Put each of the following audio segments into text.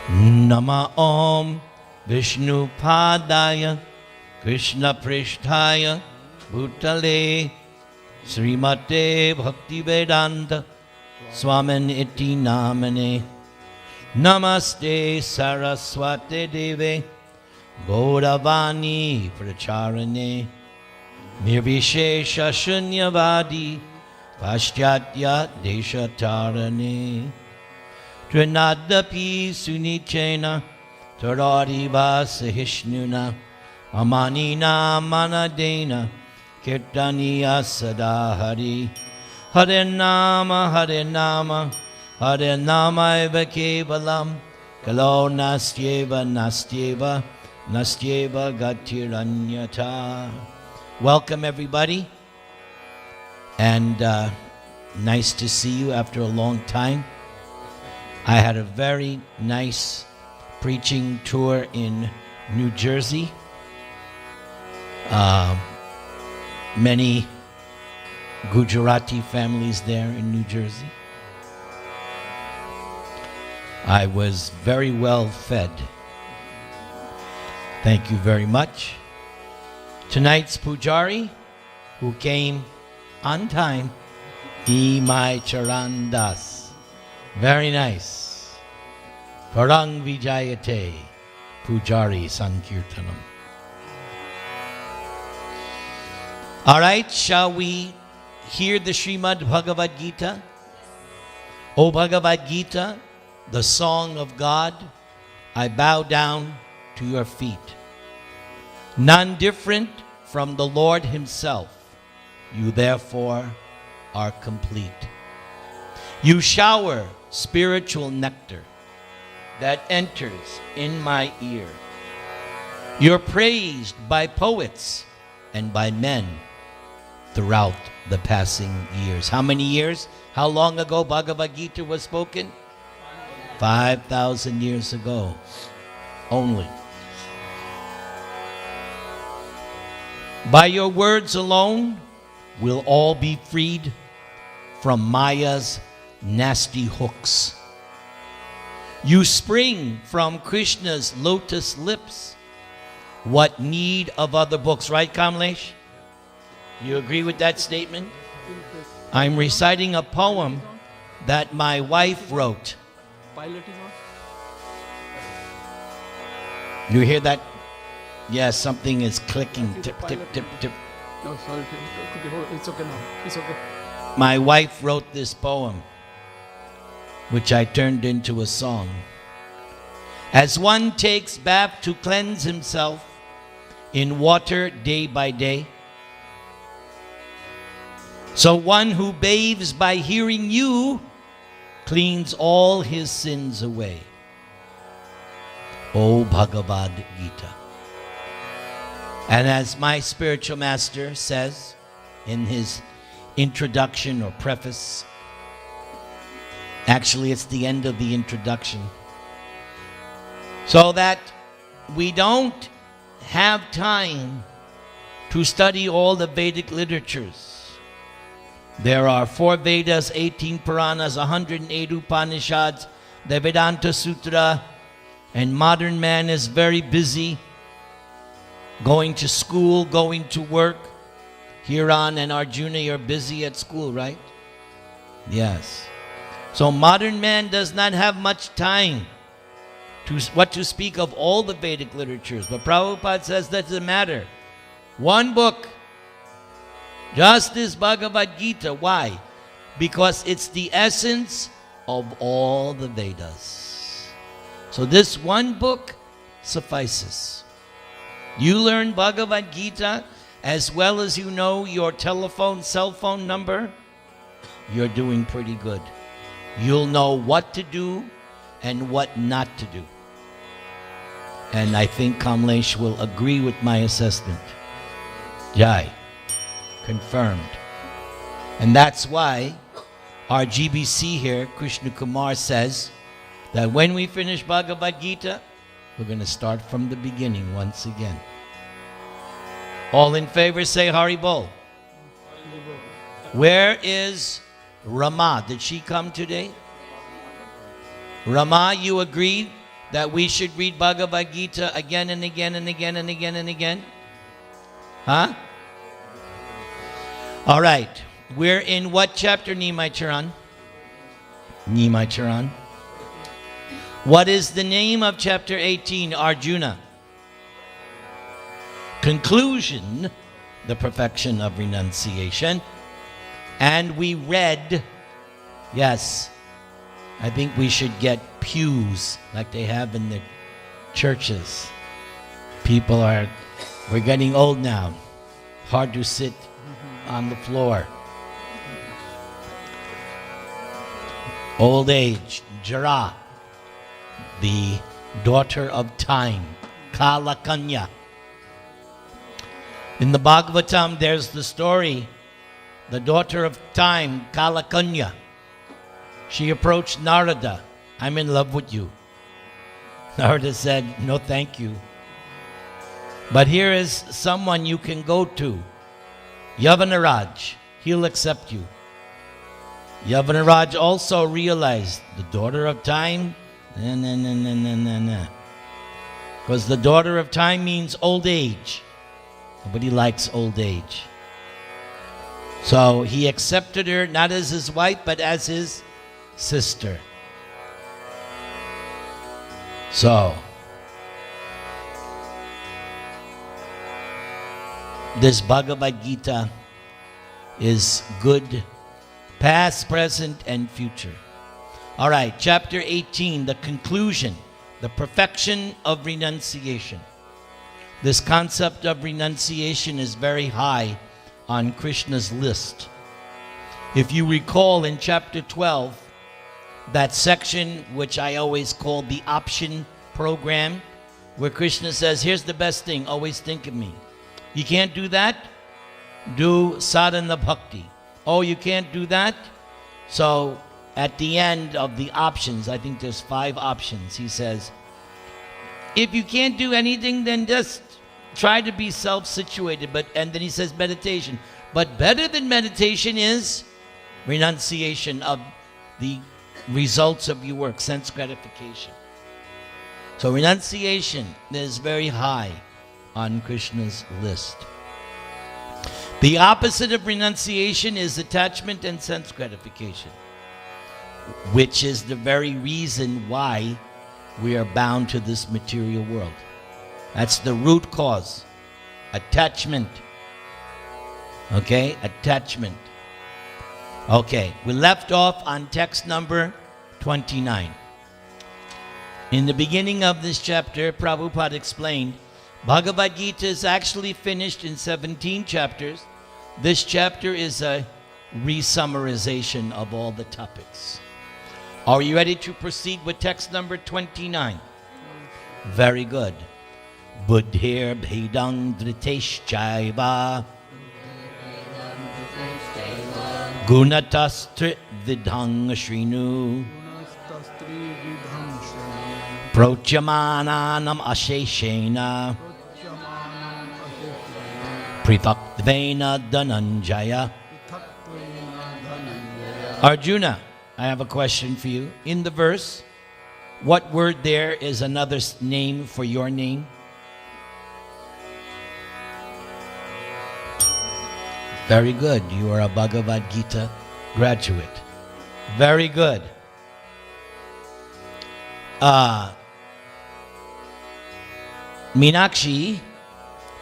Nama Om Vishnu Padaya Krishna Prishtaya Bhutale Srimate Bhaktivedanta Swamin Iti Namane Namaste Saraswate Deve Gauravani Pracharane Nirvishesha Shunyavadi Paschatya Deshatarane Trinadapi Sunichena Taradiva Sahishnuna Amanina Manadena Kirtaniya Sadahari Hare Nama Hare Nama Hare Nama Eva Kevalam Kalo Nastyeva Nastyeva Nastyeva Gatiranyata. Welcome everybody, and nice to see you after a long time. I had a very nice preaching tour in New Jersey. Many Gujarati families there in New Jersey. I was very well fed. Thank you very much. Tonight's pujari, who came on time, Imai Charandas. Very nice. Parang Vijayate Pujari Sankirtanam. All right, shall we hear the Srimad Bhagavad Gita? O Bhagavad Gita, the song of God, I bow down to your feet. None different from the Lord himself, you therefore are complete. You shower spiritual nectar that enters in my ear. You're praised by poets and by men throughout the passing years. How many years? How long ago Bhagavad Gita was spoken? 5,000 years ago only. By your words alone, we'll all be freed from Maya's nasty hooks. You spring from Krishna's lotus lips. What need of other books, right, Kamlesh? You agree with that statement? I'm reciting a poem that my wife wrote. You hear that? Yes, something is clicking. Tip, tip, tip, tip. No, sorry. It's okay now. It's okay. My wife wrote this poem, which I turned into a song. As one takes bath to cleanse himself in water day by day, so one who bathes by hearing you cleans all his sins away. O Bhagavad Gita. And as my spiritual master says in his introduction or preface, actually it's the end of the introduction, so that we don't have time to study all the Vedic literatures. There are 4 Vedas, 18 Puranas, 108 Upanishads, the Vedanta Sutra, and modern man is very busy going to school, going to work. Hiran and Arjuna are busy at school, right? Yes. So modern man does not have much time to speak of all the Vedic literatures. But Prabhupada says that doesn't matter. One book, just this Bhagavad Gita. Why? Because it's the essence of all the Vedas. So this one book suffices. You learn Bhagavad Gita as well as you know your cell phone number, you're doing pretty good. You'll know what to do and what not to do. And I think Kamlesh will agree with my assessment. Jai. Confirmed. And that's why our GBC here, Krishna Kumar, says that when we finish Bhagavad Gita, we're going to start from the beginning once again. All in favor say Haribol. Where is Rama? Did she come today? Rama, you agreed that we should read Bhagavad Gita again and again and again and again and again? Huh? All right. We're in what chapter, Nimai Charan? Nimai Charan. What is the name of chapter 18, Arjuna? Conclusion, the perfection of renunciation. And we read, yes, I think we should get pews like they have in the churches. We're getting old now. Hard to sit on the floor. Old age, Jara, the daughter of time, Kala Kanya. In the Bhagavatam, there's the story, the daughter of time, Kala Kanya. She approached Narada. I'm in love with you. Narada said, no, thank you. But here is someone you can go to, Yavanaraj. He'll accept you. Yavanaraj also realized the daughter of time, because the daughter of time means old age. Nobody likes old age. So he accepted her not as his wife, but as his sister. So, this Bhagavad Gita is good, past, present, and future. All right, chapter 18, the conclusion, the perfection of renunciation. This concept of renunciation is very high on Krishna's list. If you recall in chapter 12, that section which I always call the option program, where Krishna says, here's the best thing, always think of me. You can't do that? Do sadhana bhakti. Oh, you can't do that? So at the end of the options, I think there's 5 options, he says, if you can't do anything, then just try to be self-situated. And then he says meditation. But better than meditation is renunciation of the results of your work, sense gratification. So renunciation is very high on Krishna's list. The opposite of renunciation is attachment and sense gratification, which is the very reason why we are bound to this material world. That's the root cause. Attachment. Okay? Attachment. Okay. We left off on text number 29. In the beginning of this chapter, Prabhupada explained, Bhagavad Gita is actually finished in 17 chapters. This chapter is a resummarization of all the topics. Are you ready to proceed with text number 29? Very good. Buddhir bhedang driteshchaiva gunatastri vidhang shrinu prochamananam asheshena prithaktvena dhananjaya. Arjuna, I have a question for you. In the verse, what word there is another name for your name? Very good. You are a Bhagavad Gita graduate. Very good. Meenakshi,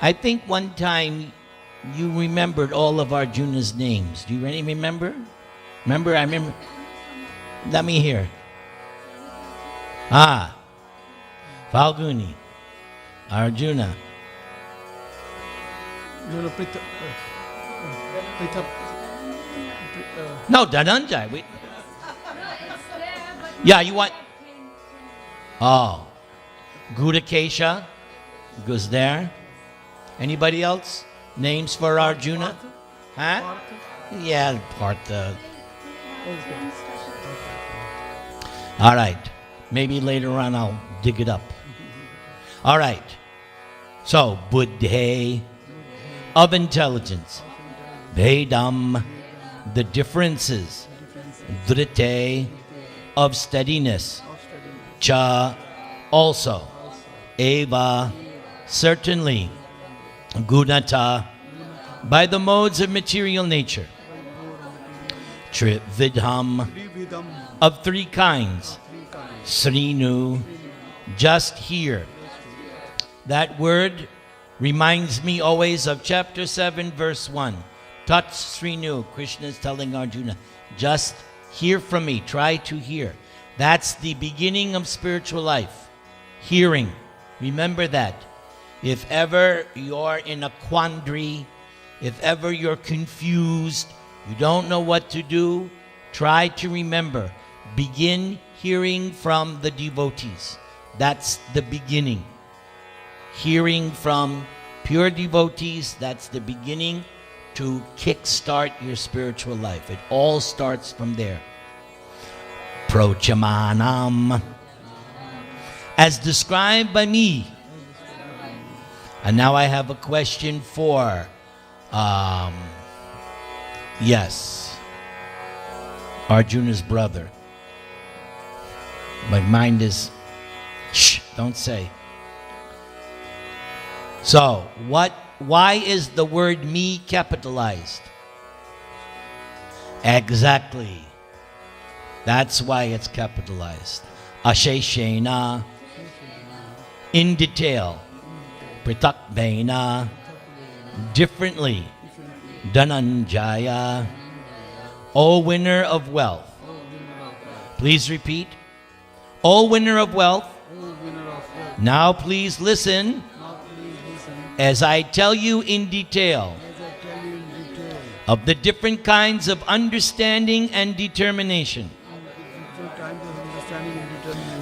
I think one time you remembered all of Arjuna's names. Do you really remember? Remember? I remember. Let me hear. Falguni, Arjuna. No, Dhananjay. Wait. Yeah, you want. Oh, Gudakesha goes there. Anybody else? Names for Arjuna? Huh? Yeah, Partha. All right. Maybe later on I'll dig it up. All right. So, Buddhe, of intelligence. Vedam, the differences. Dhrite, of steadiness. Cha, Also. Eva, certainly. Gunata, by the modes of material nature. Trividham, Trividam, of three kinds. Srinu, just here. That word reminds me always of chapter 7, verse 1. Tat Srinu, Krishna is telling Arjuna, just hear from me, try to hear. That's the beginning of spiritual life. Hearing. Remember that. If ever you're in a quandary, if ever you're confused, you don't know what to do, try to remember. Begin hearing from the devotees. That's the beginning. Hearing from pure devotees, that's the beginning to kickstart your spiritual life. It all starts from there. Prochamanam, as described by me. And now I have a question for, yes, Arjuna's brother. My mind is, shh, don't say. So, why is the word me capitalized? Exactly. That's why it's capitalized. Asheshena, in detail. Pritakbena, differently. Dhananjaya, O winner of wealth. Please repeat. O winner of wealth. Now please listen as I tell you in detail of the different kinds of understanding and determination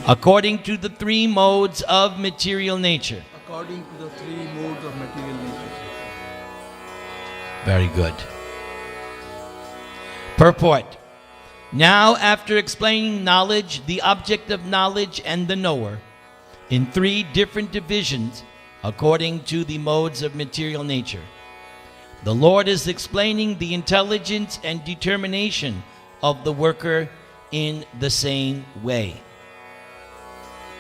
according to the three modes of material nature. According to the three modes of material nature. Very good. Purport. Now, after explaining knowledge, the object of knowledge, and the knower, in three different divisions, according to the modes of material nature, the Lord is explaining the intelligence and determination of the worker in the same way.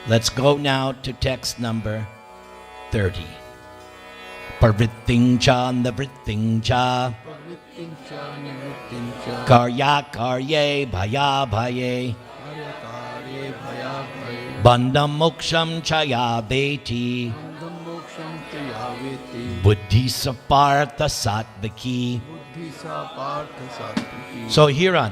Let's go now to text number 30. Parvritting cha navritting cha karya karye bhaya bhaye bandham moksham chaya beti buddhi sapartha satviki. So here on,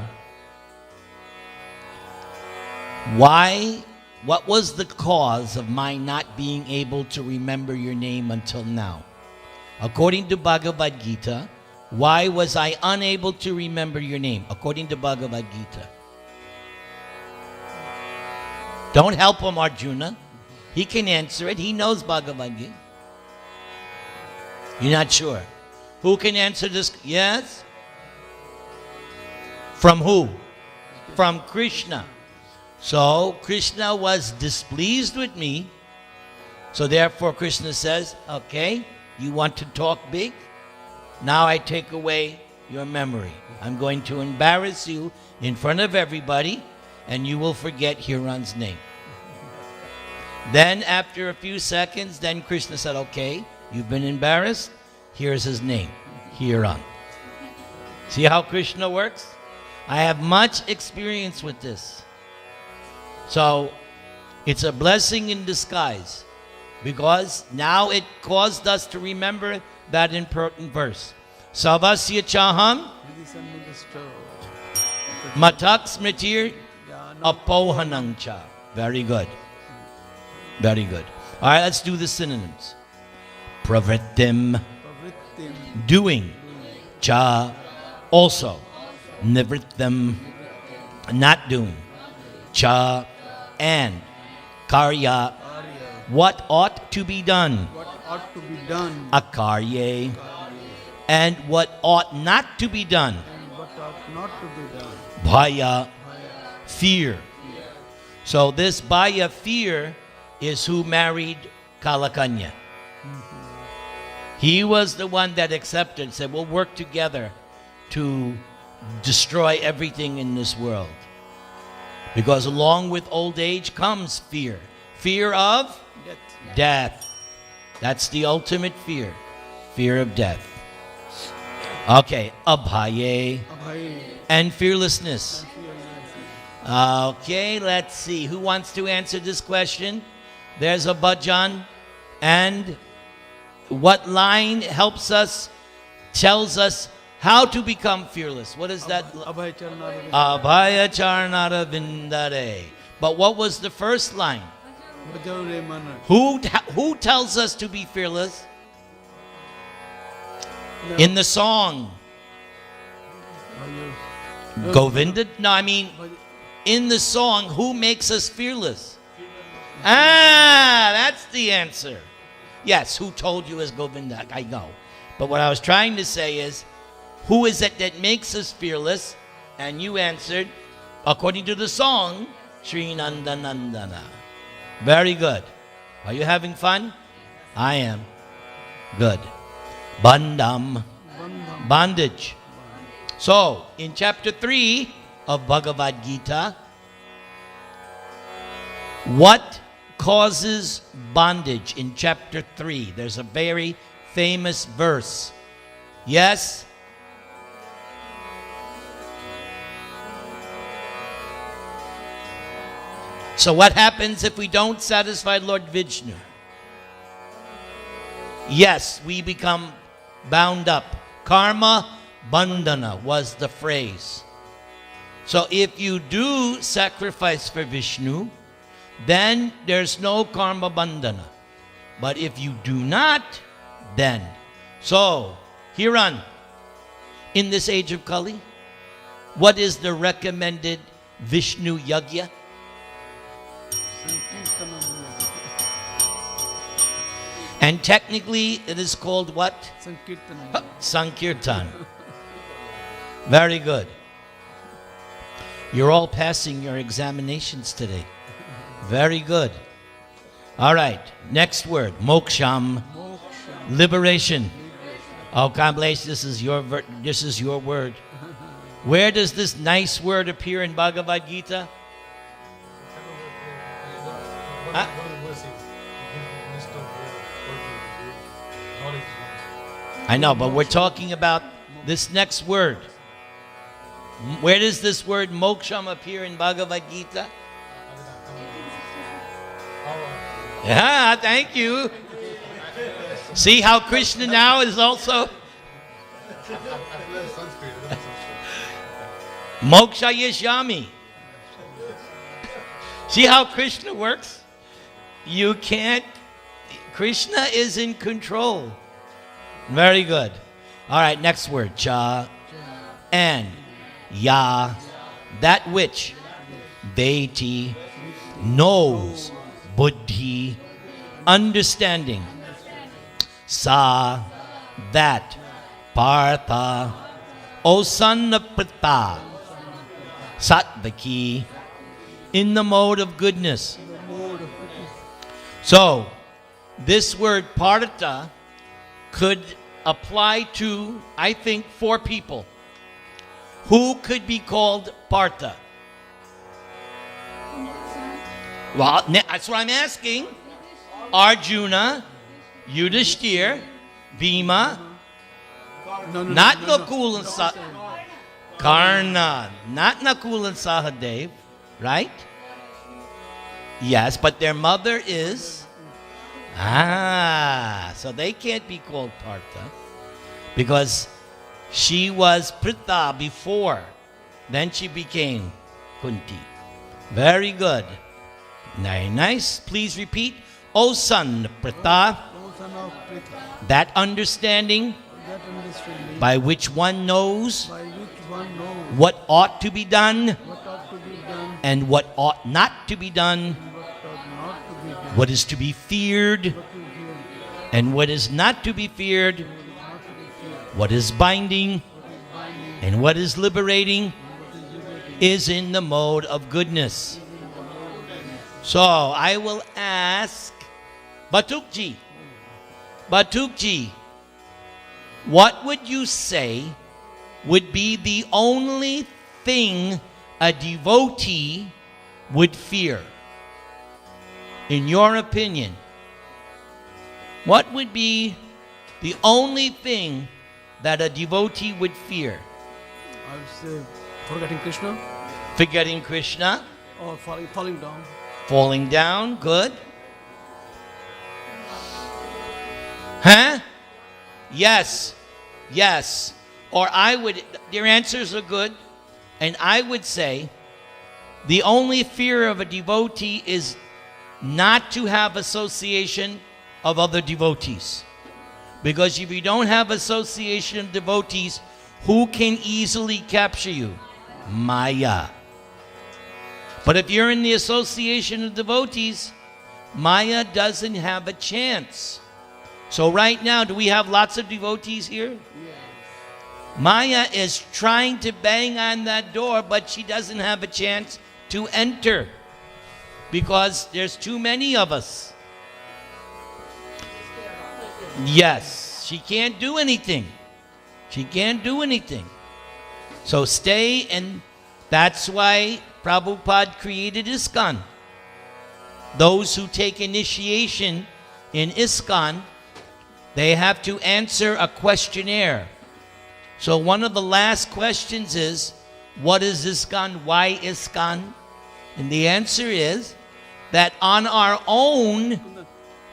what was the cause of my not being able to remember your name until now? According to Bhagavad Gita, why was I unable to remember your name? According to Bhagavad Gita. Don't help him, Arjuna. He can answer it. He knows Bhagavad Gita. You're not sure? Who can answer this? Yes? From who? From Krishna. So Krishna was displeased with me. So therefore Krishna says, okay, you want to talk big? Now I take away your memory. I'm going to embarrass you in front of everybody, and you will forget Hiran's name. Then after a few seconds, then Krishna said, okay, you've been embarrassed. Here's his name, Hiran. See how Krishna works? I have much experience with this. So it's a blessing in disguise, because now it caused us to remember that important verse. Savasya chaham matak smritir apohanang cha. Very good. Very good. All right, let's do the synonyms. Pravrittim, doing. Cha, also. Nivrittim, not doing. Cha, and. Karya, what ought to be done. What ought to be done. Akarye, and what ought not to be done. And what ought not to be done. Bhaya, fear. So this Bhaya, fear, is who married Kalakanya. He was the one that accepted, said, we'll work together to destroy everything in this world. Because along with old age comes fear. Fear of Death. death. That's the ultimate fear. Fear of death. Okay, abhaye Abhay. and fearlessness. Fearlessness. Okay, let's see. Who wants to answer this question? There's a bhajan. And what line helps us, tells us how to become fearless? What is that? Abhay Charanaravind. Abhaya charnara vindare. But what was the first line? Bhajavre mana. Who tells us to be fearless? No. In the song. No. Govinda? No, I mean, in the song, who makes us fearless? Ah, that's the answer. Yes, who told you is Govinda? I know. But what I was trying to say is, who is it that makes us fearless? And you answered, according to the song, Sri Nandanandana. Very good. Are you having fun? I am. Good. Bandham. Bandham. Bondage. So, in chapter 3 of Bhagavad Gita, what causes bondage in chapter 3? There's a very famous verse. Yes? So what happens if we don't satisfy Lord Vishnu? Yes, we become bound up. Karma bandhana was the phrase. So if you do sacrifice for Vishnu, then there's no karma bandhana. But if you do not, then. So, Hiran, in this age of Kali, what is the recommended Vishnu yagya? And technically, it is called what? Sankirtan. Sankirtan. Very good. You're all passing your examinations today. Very good. All right. Next word. Moksham. Moksha. Liberation. Oh, Kamlesh, this is your word. Where does this nice word appear in Bhagavad Gita? Huh? I know, but we're talking about this next word. Where does this word moksham appear in Bhagavad Gita? Yeah, thank you. See how Krishna now is also moksha yashyami. See how Krishna works? You can't. Krishna is in control. Very good. All right, next word. Cha and ya. That which Veti knows. Buddhi, understanding. Sa, that. Partha, osannaprita. Satvaki, in the mode of goodness. So, this word partha could apply to, I think, 4 people. Who could be called partha? Well, that's what I'm asking. Arjuna, Yudhishthir, Bhima, not Nakul and Karna, not Nakul and Sahadev, right? Yes, but their mother is... so they can't be called Partha because she was Pritha before. Then she became Kunti. Very good. Very nice. Please repeat. O son Pritha, O son of Pritha, that understanding that understanding by which one knows by which one knows what ought to be done what ought to be done and what ought not to be done, and what ought not to be done, what is to be feared what to hear, and what is not to be feared, what is not to be feared, what is binding what is binding, and what is liberating, and what is liberating, is in the mode of goodness. So I will ask Batukji. Batukji, what would you say would be the only thing a devotee would fear? in your opinion, what would be the only thing that a devotee would fear? I would say forgetting Krishna Forgetting Krishna, or falling down. falling down, good. Huh? Yes, yes. Or their answers are good. And I would say the only fear of a devotee is not to have association of other devotees. Because if you don't have association of devotees, who can easily capture you? Maya. But if you're in the association of devotees, Maya doesn't have a chance. So right now, do we have lots of devotees here? Yes. Maya is trying to bang on that door, but she doesn't have a chance to enter because there's too many of us. Yes, she can't do anything. She can't do anything. So stay, and that's why Prabhupada created ISKCON. Those who take initiation in ISKCON, they have to answer a questionnaire. So one of the last questions is, what is ISKCON? Why ISKCON? And the answer is that on our own,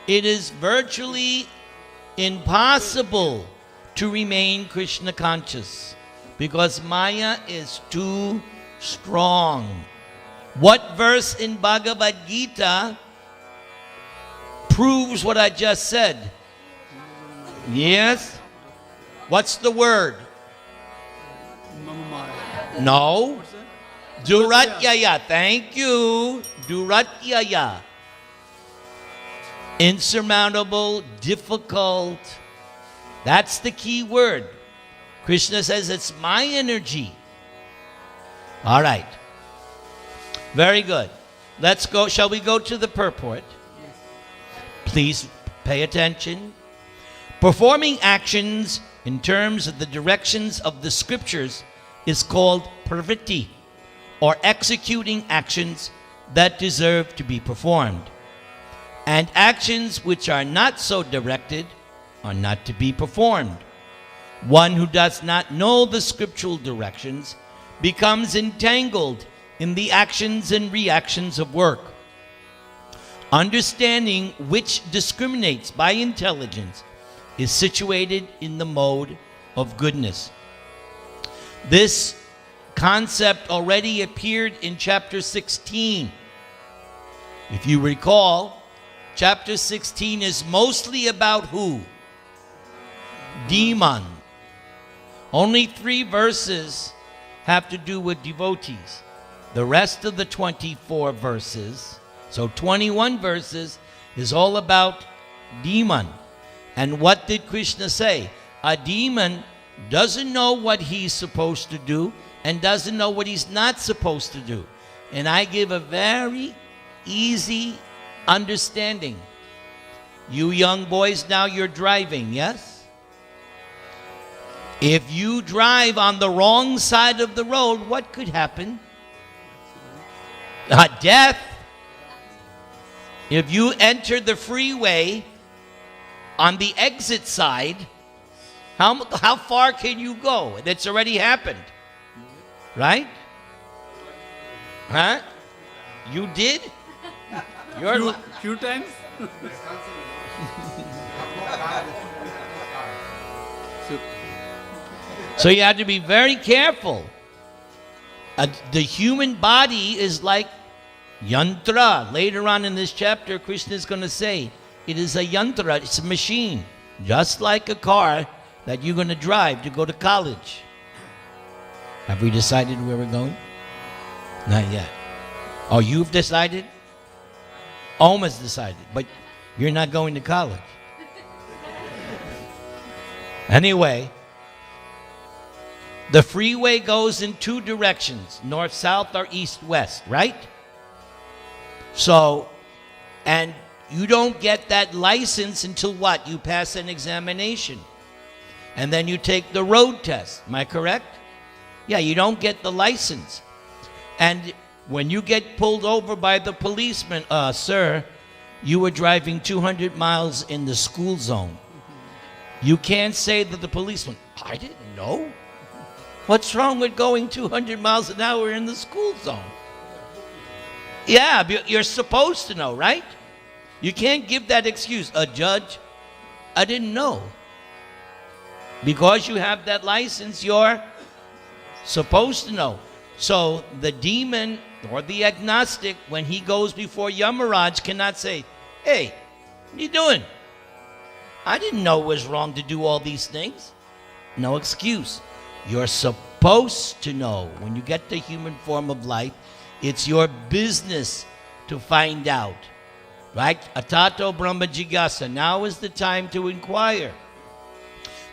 it is virtually impossible to remain Krishna conscious because Maya is too strong. What verse in Bhagavad Gita proves what I just said? Yes? What's the word? Mama. No. What's that? Duratyaya. Thank you. Duratyaya. Insurmountable, difficult. That's the key word. Krishna says it's my energy. All right. Very good. Let's go. Shall we go to the purport? Yes. Please pay attention. Performing actions in terms of the directions of the scriptures is called pravritti, or executing actions that deserve to be performed. And actions which are not so directed are not to be performed. One who does not know the scriptural directions becomes entangled in the actions and reactions of work. Understanding which discriminates by intelligence is situated in the mode of goodness. This concept already appeared in chapter 16. If you recall, chapter 16 is mostly about who? Demon. Only 3 verses have to do with devotees. The rest of the 24 verses, so 21 verses, is all about demon. And what did Krishna say? A demon doesn't know what he's supposed to do and doesn't know what he's not supposed to do. And I give a very easy understanding. You young boys, now you're driving, yes? If you drive on the wrong side of the road, what could happen? Death. If you enter the freeway on the exit side, how far can you go? That's already happened. Right? Huh? You did? You're Few times. So you have to be very careful. The human body is like yantra. Later on in this chapter, Krishna is going to say, it is a yantra, it's a machine, just like a car that you're going to drive to go to college. Have we decided where we're going? Not yet. Oh, you've decided? Almost decided, but you're not going to college. Anyway, the freeway goes in 2 directions, north-south or east-west, right? So, and you don't get that license until what? You pass an examination. And then you take the road test. Am I correct? Yeah, you don't get the license. And when you get pulled over by the policeman, sir, You were driving 200 miles in the school zone. You can't say that the policeman, I didn't know. What's wrong with going 200 miles an hour in the school zone? Yeah, you're supposed to know, right? You can't give that excuse. A judge, I didn't know. Because you have that license, you're supposed to know. So the demon or the agnostic, when he goes before Yamaraj, cannot say, hey, what are you doing? I didn't know it was wrong to do all these things. No excuse. You're supposed to know. When you get the human form of life, it's your business to find out. Right? Atato Brahma Jigasa. Now is the time to inquire.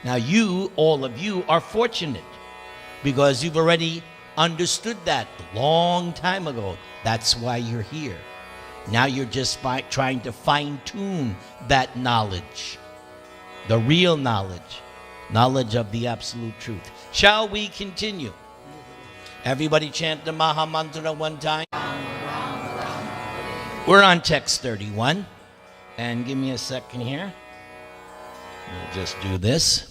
Now you, all of you, are fortunate because you've already understood that a long time ago. That's why you're here. Now you're just trying to fine-tune that knowledge. The real knowledge. Knowledge of the absolute truth. Shall we continue? Everybody chant the Maha Mantra one time. We're on text 31. And give me a second here. We'll just do this.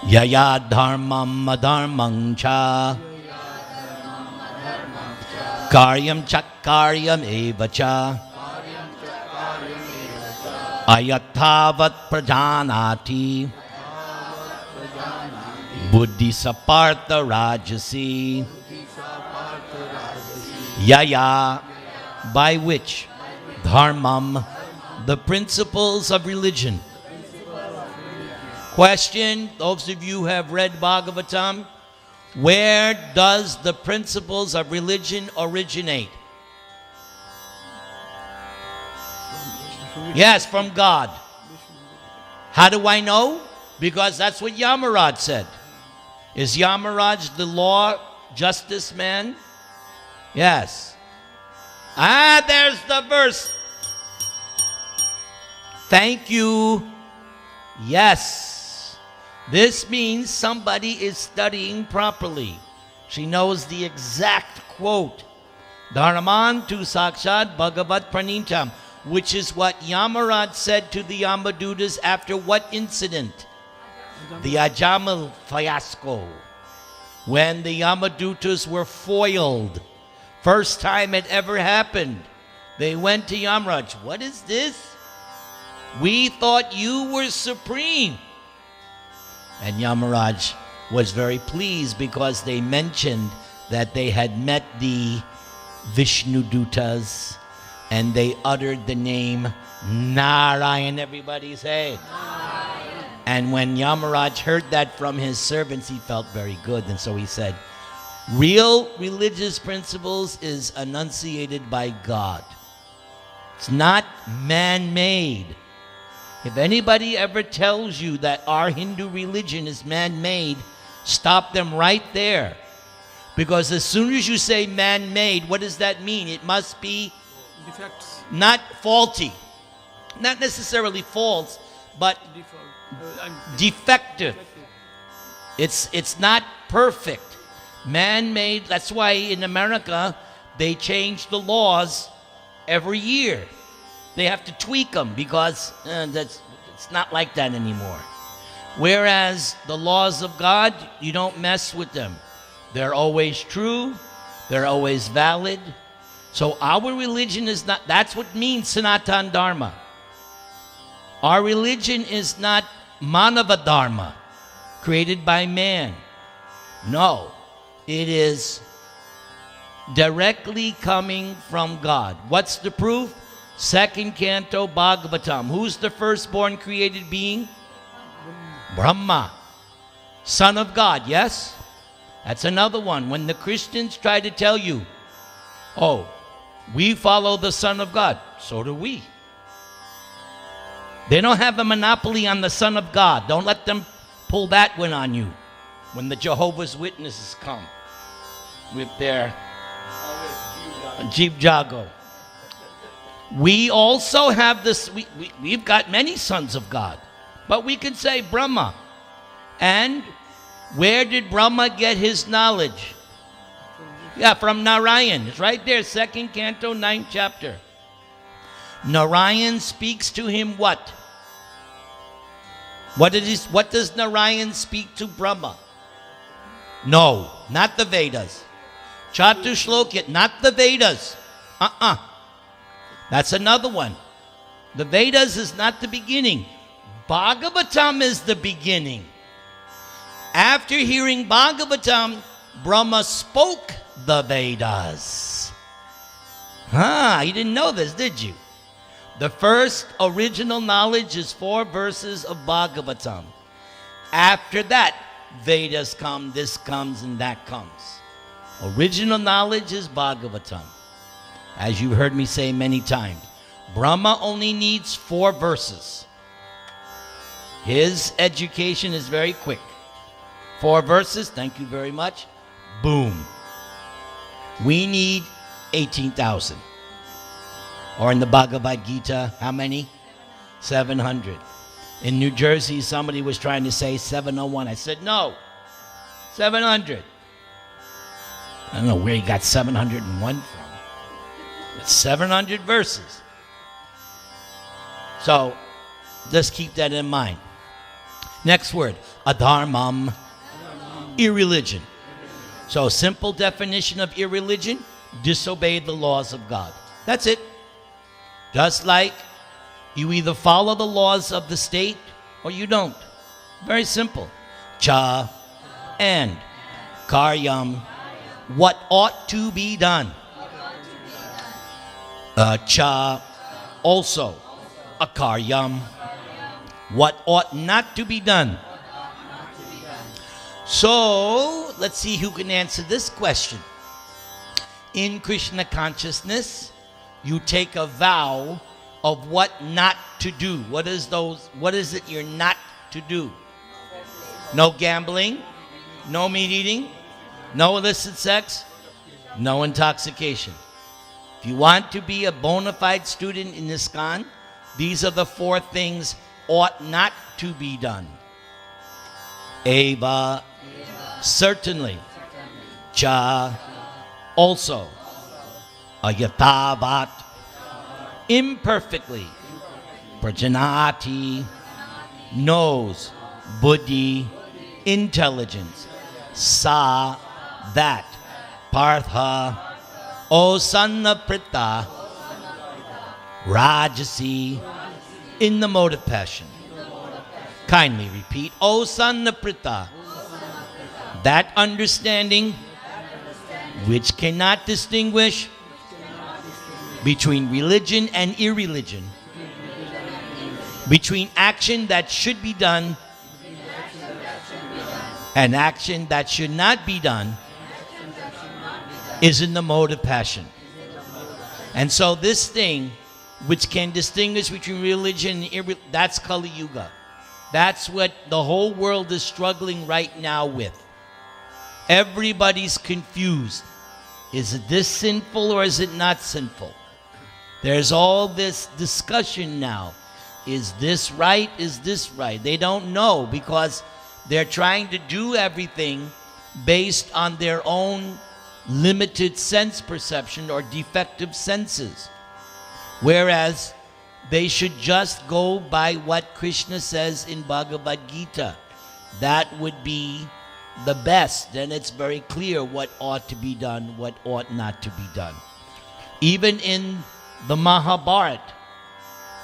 Yaya dharmam adharmam cha karyam chakaryam eva cha ayathavat prajanati buddhi sapartha rajasi yaya, by which dharmam, the principles of religion. Question, those of you who have read Bhagavatam, where does the principles of religion originate? Yes, from God. How do I know? Because that's what Yamaraj said. Is Yamaraj the law justice man? Yes. There's the verse. Thank you. Yes. This means somebody is studying properly. She knows the exact quote. Dharman tu sakshat Bhagavad pranitam, which is what Yamaraj said to the Yamadutas after what incident? The Ajamal fiasco. When the Yamadutas were foiled. First time it ever happened. They went to Yamaraj. What is this? We thought you were supreme. And Yamaraj was very pleased because they mentioned that they had met the Vishnudutas and they uttered the name Narayan. Everybody say. Narayan. And when Yamaraj heard that from his servants, he felt very good. And so he said, real religious principles is enunciated by God. It's not man-made. If anybody ever tells you that our Hindu religion is man-made, stop them right there. Because as soon as you say man-made, what does that mean? It must be defects. Not faulty. Not necessarily false, but defective. It's not perfect. Man-made, that's why in America, they change the laws every year. They have to tweak them because it's not like that anymore. Whereas the laws of God, you don't mess with them. They're always true. They're always valid. So our religion is not, that's what means Sanatan Dharma. Our religion is not Manava Dharma, created by man. No, it is directly coming from God. What's the proof? Second canto Bhagavatam. Who's the firstborn created being? Brahma. Son of God, yes? That's another one. When the Christians try to tell you, oh, we follow the Son of God, so do we. They don't have a monopoly on the Son of God. Don't let them pull that one on you when the Jehovah's Witnesses come with their Jeep Jago. We also have this, we've got many sons of God, but we could say Brahma. And where did Brahma get his knowledge? Yeah, from Narayan. It's right there, 2nd canto, 9th chapter. Narayan speaks to him what? What does Narayan speak to Brahma? No, not the Vedas. Chatushlokya, not the Vedas. That's another one. The Vedas is not the beginning. Bhagavatam is the beginning. After hearing Bhagavatam, Brahma spoke the Vedas. You didn't know this, did you? The first original knowledge is 4 verses of Bhagavatam. After that, Vedas come, this comes, and that comes. Original knowledge is Bhagavatam. As you've heard me say many times, Brahma only needs 4 verses. His education is very quick. 4 verses, thank you very much. Boom. We need 18,000. Or in the Bhagavad Gita, how many? 700. In New Jersey, somebody was trying to say 701. I said, no, 700. I don't know where he got 701 from. It's 700 verses. So, just keep that in mind. Next word, adharmam, irreligion. So, simple definition of irreligion, disobey the laws of God. That's it. Just like you either follow the laws of the state or you don't. Very simple. Cha and karyam, what ought to be done. Cha, also. Akaryam, what ought not to be done. So, let's see who can answer this question. In Krishna consciousness, you take a vow of what not to do. What is it you're not to do? No gambling, no meat eating, no illicit sex, no intoxication. If you want to be a bona fide student in ISKCON, these are the 4 things ought not to be done. Eva, certainly. Cha, also. Ayatavat, imperfectly. Prajanati, knows. Buddhi, intelligence. Sa, that. Partha, osannaprita, rajasi, in the mode of passion. Kindly repeat, osannaprita, that understanding which cannot distinguish between religion and irreligion, between action that should be done and action that should not be done, is in the mode of passion. And so this thing which can distinguish between religion and that's Kali Yuga. That's what the whole world is struggling right now with. Everybody's confused. Is it this sinful or is it not sinful? There's all this discussion now. Is this right? Is this right? They don't know because they're trying to do everything based on their own limited sense perception or defective senses. Whereas they should just go by what Krishna says in Bhagavad Gita. That would be the best. Then it's very clear what ought to be done, what ought not to be done. Even in the Mahabharata,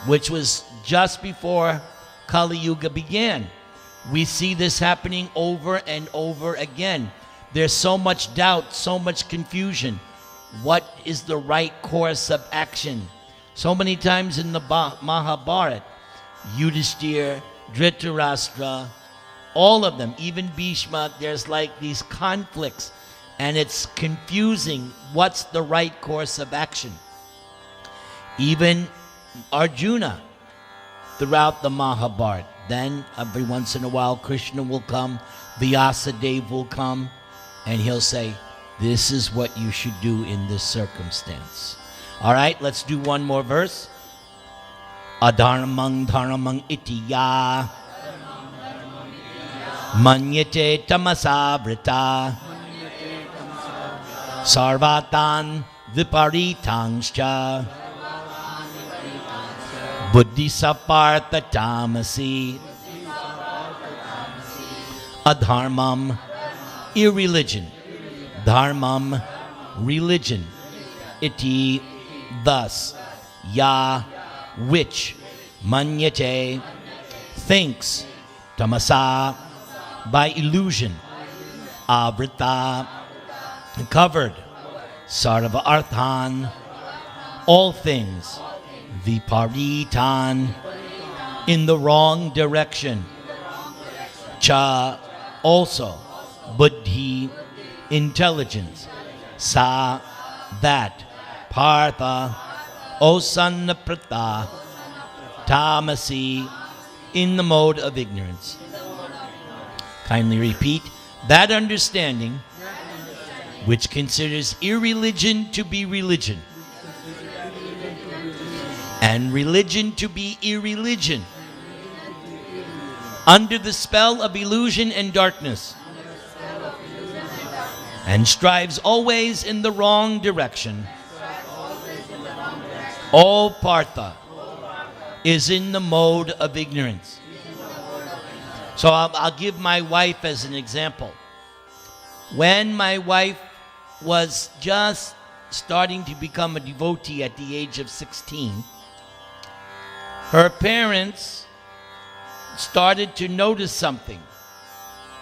which was just before Kali Yuga began, we see this happening over and over again. There's so much doubt, so much confusion. What is the right course of action? So many times in the Mahabharata, Yudhishthira, Dhritarashtra, all of them, even Bhishma, there's like these conflicts and it's confusing what's the right course of action. Even Arjuna throughout the Mahabharata. Then every once in a while Krishna will come, Vyasadeva will come, and he'll say, this is what you should do in this circumstance. All right, let's do one more verse. Adharmang dharmang itiya manyate tamasa vrita Sarvatan viparitangscha buddhisapartha tamasi adharmam irreligion, dharmam religion, iti thus, ya which, manyate thinks, tamasa by illusion, avrita covered, sarva arthan all things, viparitan in the wrong direction, cha also, buddhi intelligence, sa that, partha osannaprata tamasi in the mode of ignorance. Kindly repeat. That understanding which considers irreligion to be religion and religion to be irreligion under the spell of illusion and darkness, and strives always in the wrong direction, all partha is in the mode of ignorance. So I'll give my wife as an example. When my wife was just starting to become a devotee at the age of 16, her parents started to notice something.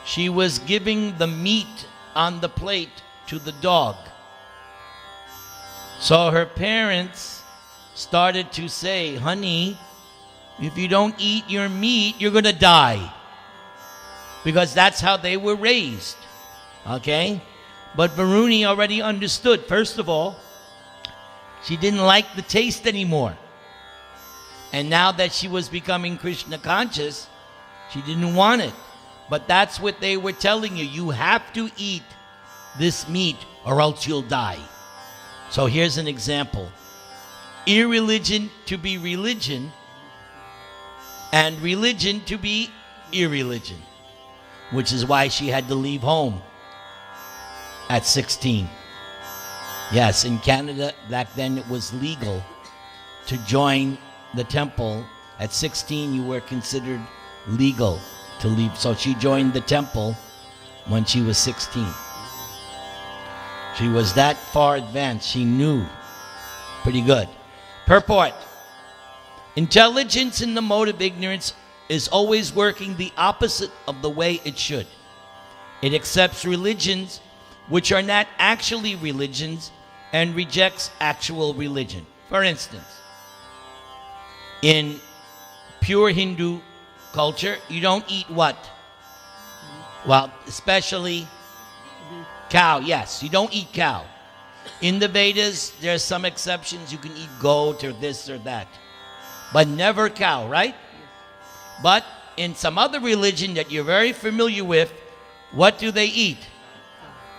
She was giving the meat on the plate to the dog. So her parents started to say, honey, if you don't eat your meat, you're going to die. Because that's how they were raised. Okay? But Varuni already understood. First of all, she didn't like the taste anymore. And now that she was becoming Krishna conscious, she didn't want it. But that's what they were telling you. You have to eat this meat or else you'll die. So here's an example. Irreligion to be religion and religion to be irreligion, which is why she had to leave home at 16. Yes, in Canada, back then it was legal to join the temple. At 16, you were considered legal to leave. So she joined the temple when she was 16. She was that far advanced. She knew pretty good. Purport. Intelligence in the mode of ignorance is always working the opposite of the way it should. It accepts religions which are not actually religions and rejects actual religion. For instance, in pure Hindu culture, you don't eat what? Well, especially cow. Yes, you don't eat cow. In the Vedas, there are some exceptions. You can eat goat or this or that, but never cow, right? But in some other religion that you're very familiar with, what do they eat?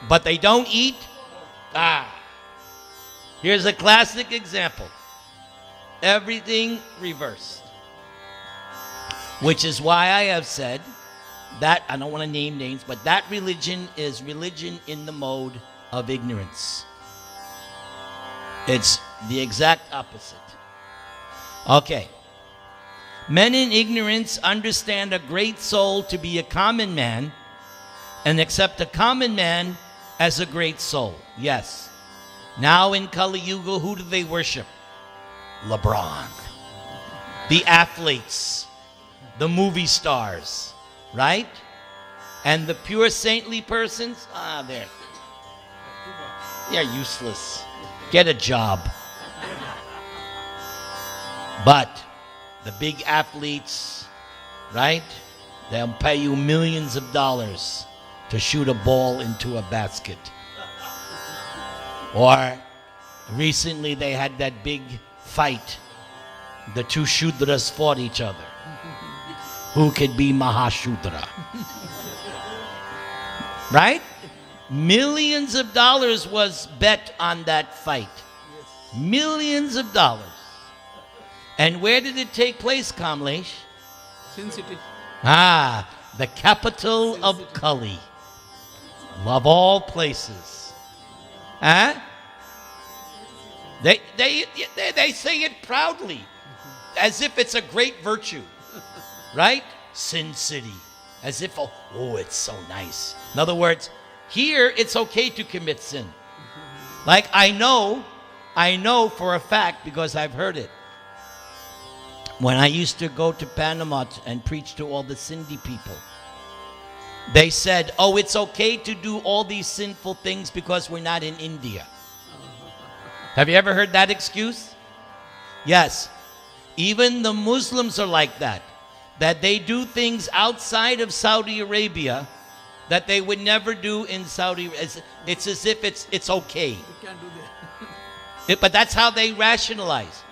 But they don't eat? Here's a classic example. Everything reversed. Which is why I have said that, I don't want to name names, but that religion is religion in the mode of ignorance. It's the exact opposite. Okay. Men in ignorance understand a great soul to be a common man and accept a common man as a great soul. Yes. Now in Kali Yuga, who do they worship? LeBron. The athletes. The movie stars. Right? And the pure saintly persons? They're useless. Get a job. But the big athletes, right? They'll pay you millions of dollars to shoot a ball into a basket. Or recently they had that big fight. The two Shudras fought each other. Who could be Mahashudra? Right? Millions of dollars was bet on that fight. Millions of dollars. And where did it take place, Kamlesh? Sin City. The capital of Kali. Of all places. Huh? They say it proudly, as if it's a great virtue, right? Sin City, as if, oh, it's so nice. In other words, here it's okay to commit sin. Like I know for a fact because I've heard it. When I used to go to Panama and preach to all the Sindhi people, they said, oh, it's okay to do all these sinful things because we're not in India. Have you ever heard that excuse? Yes. Even the Muslims are like that. That they do things outside of Saudi Arabia that they would never do in Saudi Arabia. It's as if it's okay. You can't do that. But that's how they rationalize.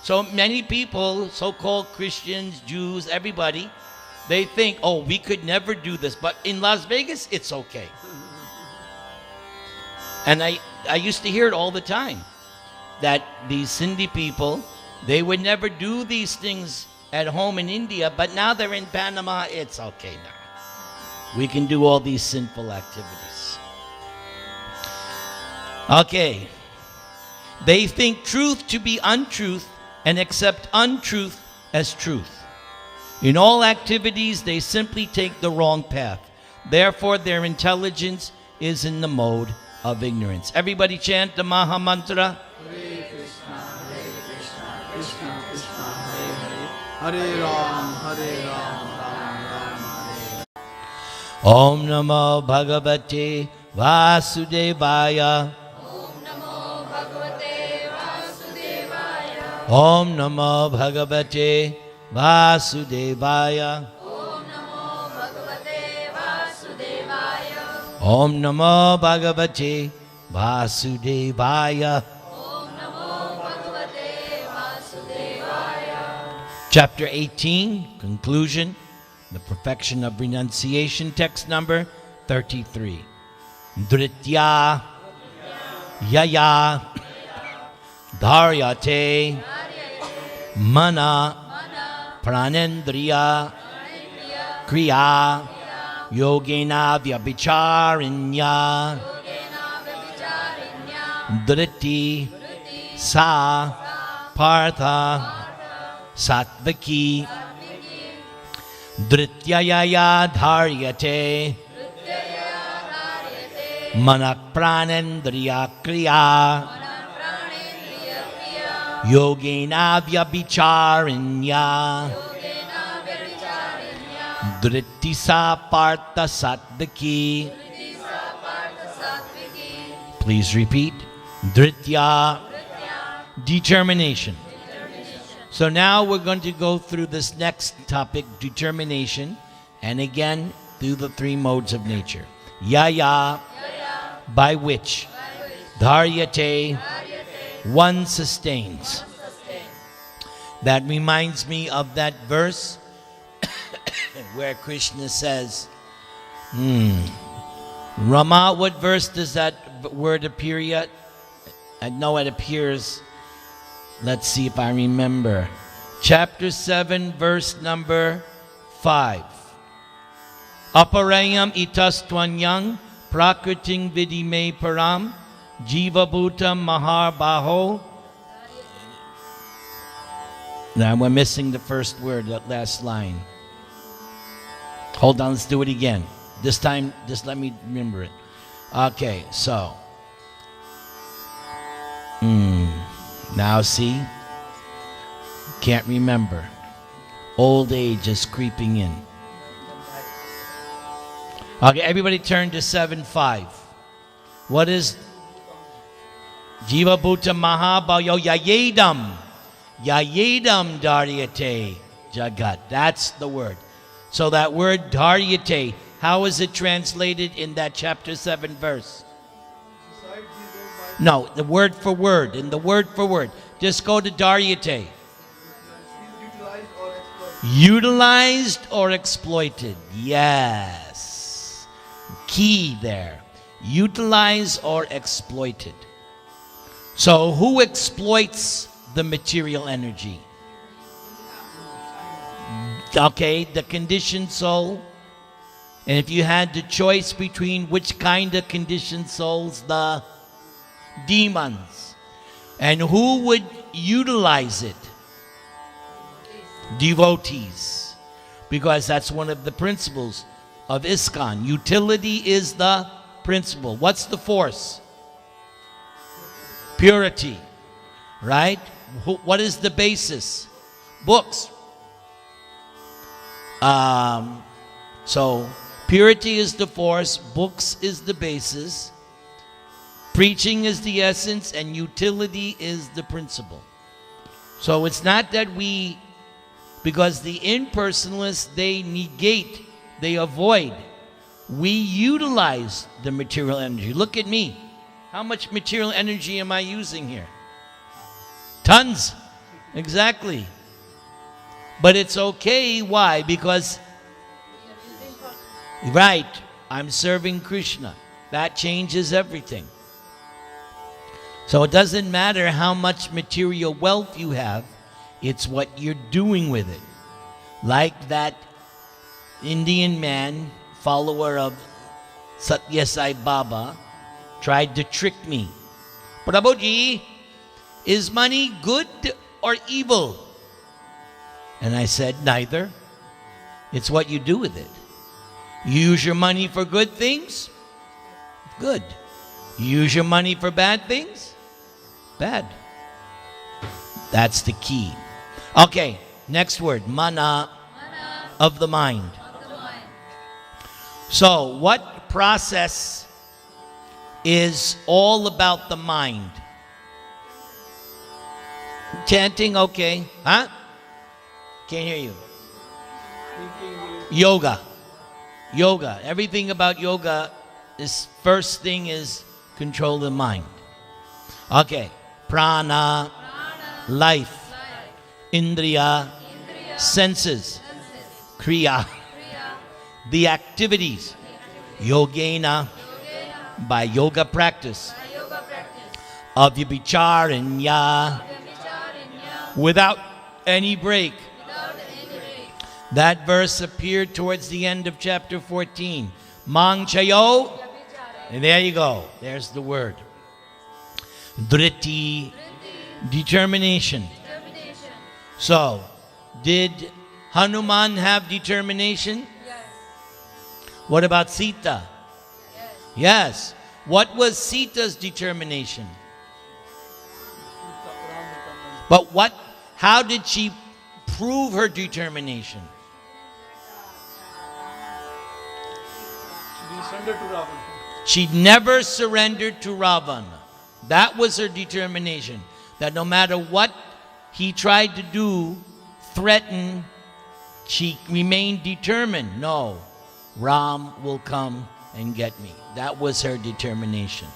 So many people, so-called Christians, Jews, everybody, they think, oh, we could never do this. But in Las Vegas, it's okay. And I used to hear it all the time. That these Sindhi people, they would never do these things at home in India, but now they're in Panama, it's okay now. We can do all these sinful activities. Okay. They think truth to be untruth and accept untruth as truth. In all activities, they simply take the wrong path. Therefore, their intelligence is in the mode of ignorance. Everybody chant the Maha Mantra. Hare Krishna, Krishna Krishna, Hare Hare, Hare Ram, Ram Ram, Hare. Om Namo Bhagavate Vasudevaya. Om Namo Bhagavate Vasudevaya. Om Namo Bhagavate Vasudevaya. Chapter 18, conclusion, the perfection of renunciation, text number 33. Dritya Yaya Dharyate Mana Pranendriya Kriya Yogena Vyabhicharinya Driti Sa Partha Satvaki Drityaya Dharyate Manak Pranendriya Kriya Yogena Vyabhicharinya Drittisa Partha Satvaki. Please repeat. Dritya, determination. So now we're going to go through this next topic, determination, and again through the three modes of nature. Yaya, by which. Dharyate, one sustains. That reminds me of that verse where Krishna says, Rama, what verse does that word appear yet? I know it appears, let's see if I remember. Chapter 7, verse number 5. Aparayam itastvanyang prakriting vidime param jiva bhutam maharbaho. Now we're missing the first word, that last line. Hold on, let's do it again. This time, just let me remember it. Okay, so. Now see? Can't remember. Old age is creeping in. Okay, everybody turn to 7:5. What is Jiva Bhuta Mahabhayo Yayedam? Yayedam Dharyate Jagat. That's the word. So that word Dharyate, how is it translated in that chapter 7 verse? No, the word for word. In the word for word. Just go to Dharyate. Utilized or exploited. Yes. Key there. Utilize or exploited. So who exploits the material energy? Okay, the conditioned soul. And if you had the choice between which kind of conditioned souls, the demons. And who would utilize it? Devotees. Because that's one of the principles of ISKCON. Utility is the principle. What's the force? Purity. Right? What is the basis? Books. So purity is the force, books is the basis, preaching is the essence, and utility is the principle. So it's not that because the impersonalists, they negate, they avoid. We utilize the material energy. Look at me. How much material energy am I using here? Tons. Exactly. But it's okay. Why? Because, right, I'm serving Krishna. That changes everything. So it doesn't matter how much material wealth you have, it's what you're doing with it. Like that Indian man, follower of Satya Sai Baba, tried to trick me. Prabhuji, is money good or evil? And I said, neither. It's what you do with it. You use your money for good things? Good. You use your money for bad things? Bad. That's the key. Okay, next word, mana, of the mind. So, what process is all about the mind? Chanting, okay. Huh? Can't hear you. Yoga. Yoga. Everything about yoga is first thing is control the mind. Okay. Prana, life. Indriya, senses. Kriya, the activities. Yogena, by yoga practice. Avyabhicharanya, without any break. That verse appeared towards the end of chapter 14. Mang chayo. And there you go. There's the word. Dhriti, determination. So, did Hanuman have determination? Yes. What about Sita? Yes. Yes. What was Sita's determination? But how did she prove her determination? She never surrendered to Ravana. That was her determination. That no matter what he tried to do, threaten, she remained determined. No, Ram will come and get me. That was her determination.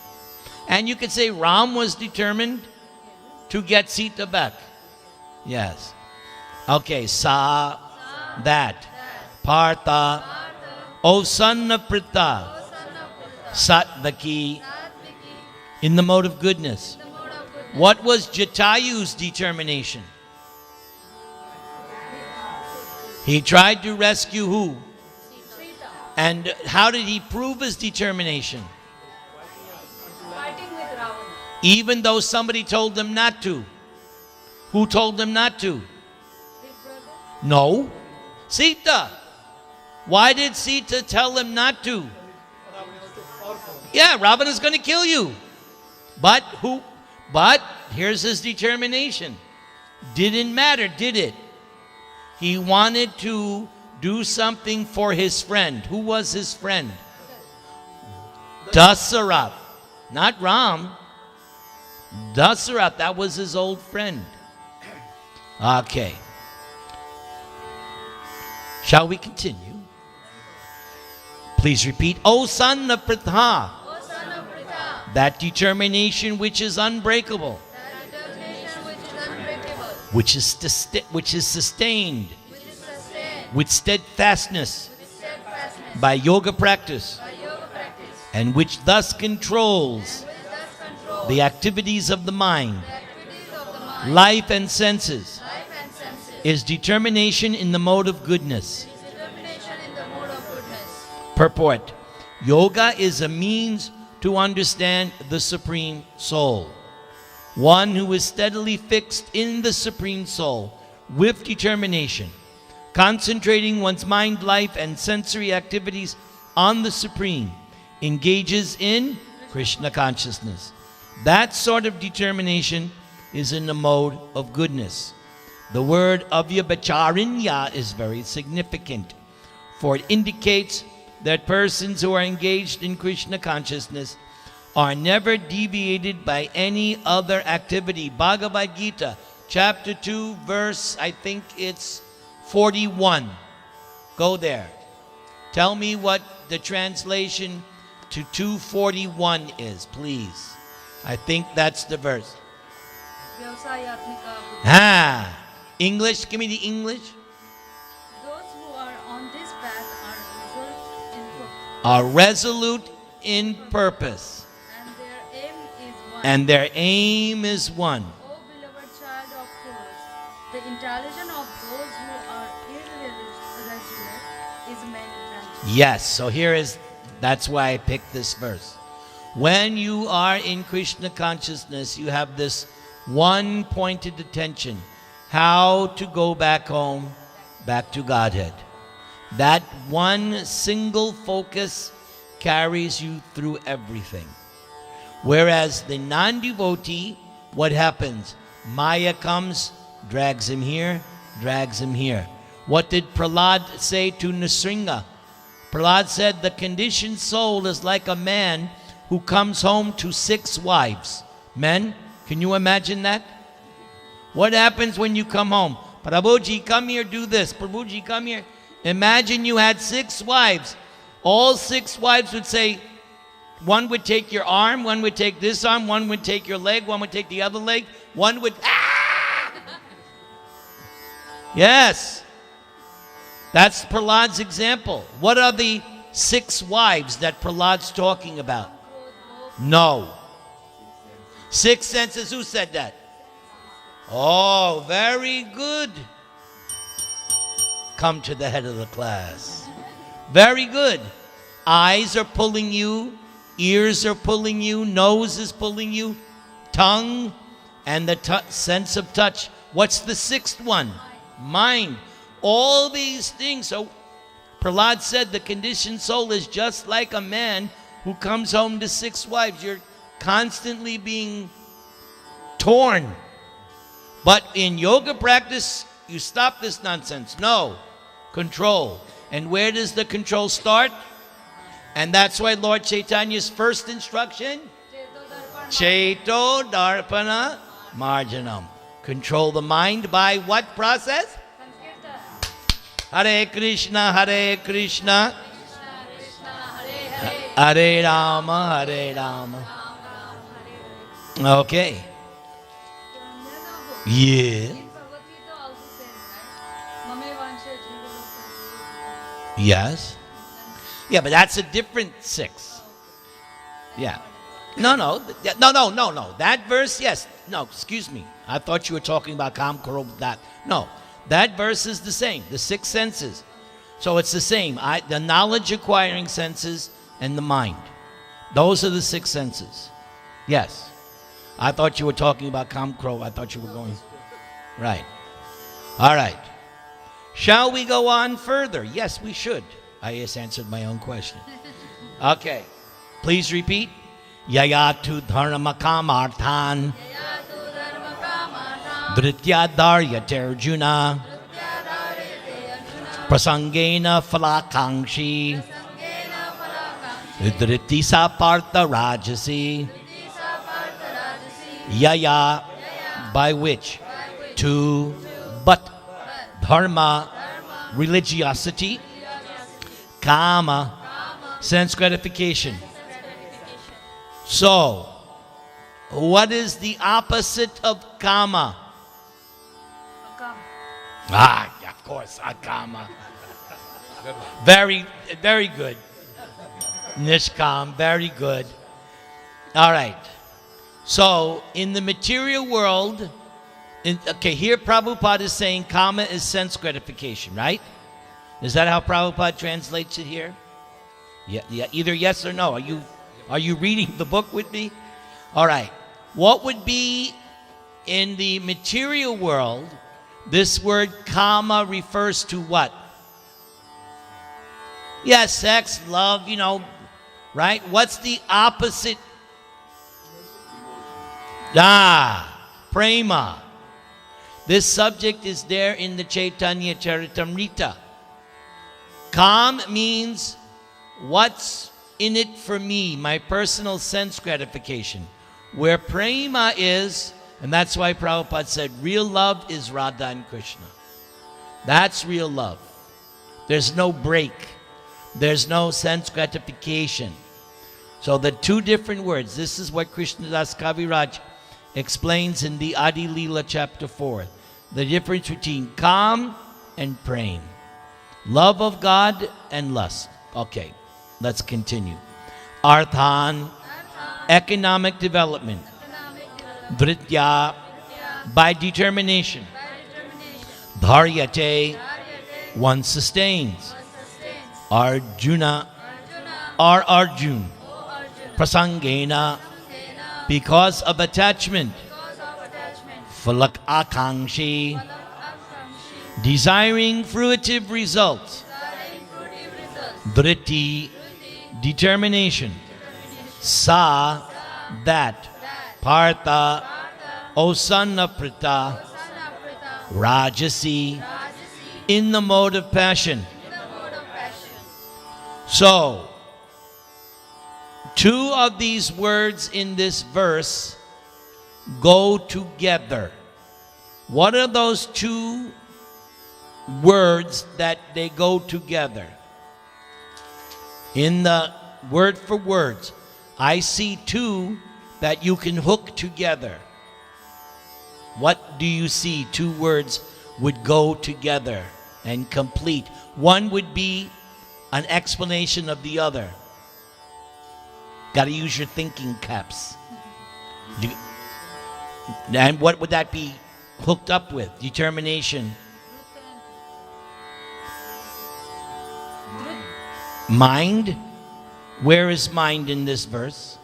And you could say Ram was determined to get Sita back. Yes. Okay, that. Partha, O son of Pritha, Satvaki, in the mode of goodness. What was Jatayu's determination? He tried to rescue who? And how did he prove his determination? Fighting with Ravana. Even though somebody told them not to. Who told them not to? His brother. No. Sita. Why did Sita tell him not to? Yeah, Ravana's going to kill you. But here's his determination. Didn't matter, did it? He wanted to do something for his friend. Who was his friend? Dasarath. Not Ram. Dasarath, that was his old friend. Okay. Shall we continue? Please repeat. O son of Pritha. O son of Pritha. That determination which is unbreakable. That determination which is unbreakable. Which is sustained. Which is sustained. With steadfastness. With steadfastness. By yoga practice. By yoga practice. And which thus controls Which thus controls the activities of the mind, the activities of the mind. life and senses, Life and senses. is determination in the mode of goodness. Is determination in the mode of goodness. Purport. Yoga is a means to understand the Supreme Soul. One who is steadily fixed in the Supreme Soul with determination, concentrating one's mind, life, and sensory activities on the Supreme, engages in Krishna consciousness. That sort of determination is in the mode of goodness. The word avyabhacharinya is very significant, for it indicates that persons who are engaged in Krishna consciousness are never deviated by any other activity. Bhagavad Gita, chapter 2, verse, I think it's 41. Go there. Tell me what the translation to 241 is, please. I think that's the verse. English, give me the English. Those who are on this path Are resolute in purpose. and their aim is one. And their aim is one. O beloved child of yours, the intelligence of those who are irresolute is many branches. Yes, so that's why I picked this verse. When you are in Krishna consciousness, you have this one pointed attention. How to go back home, back to Godhead. That one single focus carries you through everything. Whereas the non-devotee, what happens? Maya comes, drags him here, drags him here. What did Prahlad say to Nrsinga? Prahlad said, the conditioned soul is like a man who comes home to 6 wives. Men, can you imagine that? What happens when you come home? Prabhuji, come here, do this. Prabhuji, come here. Imagine you had 6 wives. All 6 wives would say, one would take your arm, one would take this arm, one would take your leg, one would take the other leg, one would, ah! Yes. That's Prahlad's example. What are the 6 wives that Prahlad's talking about? No. 6 senses, who said that? Oh, very good. Come to the head of the class. Very good. Eyes are pulling you, ears are pulling you, nose is pulling you, tongue, and the sense of touch. What's the 6th one? Mind. All these things. So Prahlad said the conditioned soul is just like a man who comes home to 6 wives. You're constantly being torn. But in yoga practice, you stop this nonsense. No. Control. And where does the control start? And that's why Lord Chaitanya's first instruction, Chaito Darpana Marjanam. Control the mind by what process? Hare Krishna, Hare Krishna, Hare Rama, Hare Rama. Okay. Yeah. Yes. Yeah, but that's a different 6. Yeah. No. That verse, yes. No, excuse me. I thought you were talking about Kam Karo, that. No. That verse is the same. The 6 senses. So it's the same. The knowledge acquiring senses and the mind. Those are the 6 senses. Yes. I thought you were talking about Kam Karo. I thought you were going. Right. All right. Shall we go on further? Yes, we should. I just answered my own question. Okay. Please repeat. Yayatu dharma kamarthan dhritya daryaterjuna prasangena falakangshi dhritisa partha rajasi yaya, by which? To, but, dharma, religiosity, kama, sense gratification. So, what is the opposite of kama? Of course, akama. Very, very good. Nishkam, very good. All right. So, in the material world, here Prabhupada is saying kama is sense gratification, right? Is that how Prabhupada translates it here? Yeah, either yes or no. Are you Are you reading the book with me? All right. What would be in the material world, this word kama refers to what? Yes, sex, love, right? What's the opposite? Prema. This subject is there in the Chaitanya Charitamrita. Kam means what's in it for me, my personal sense gratification. Where prema is, and that's why Prabhupada said, real love is Radha and Krishna. That's real love. There's no break. There's no sense gratification. So the two different words, this is what Krishnadas Kaviraj explains in the Adi Leela chapter 4. The difference between Kam and Prem. Love of God and lust. Okay, let's continue. Arthan, economic development. Vritya, by determination. Dharyate, one sustains. Arjuna, or Arjun. Prasangena, because of attachment. Falak akangshi, desiring fruitive results. Dhriti, determination. Sa, that. Partha, O son of Pritha. Rajasi, in the mode of passion. So, two of these words in this verse go together. What are those two words that they go together? In the word for words, I see two that you can hook together. What do you see? Two words would go together and complete. One would be an explanation of the other. Got to use your thinking caps. And what would that be hooked up with? Determination. Mind. Where is mind in this verse?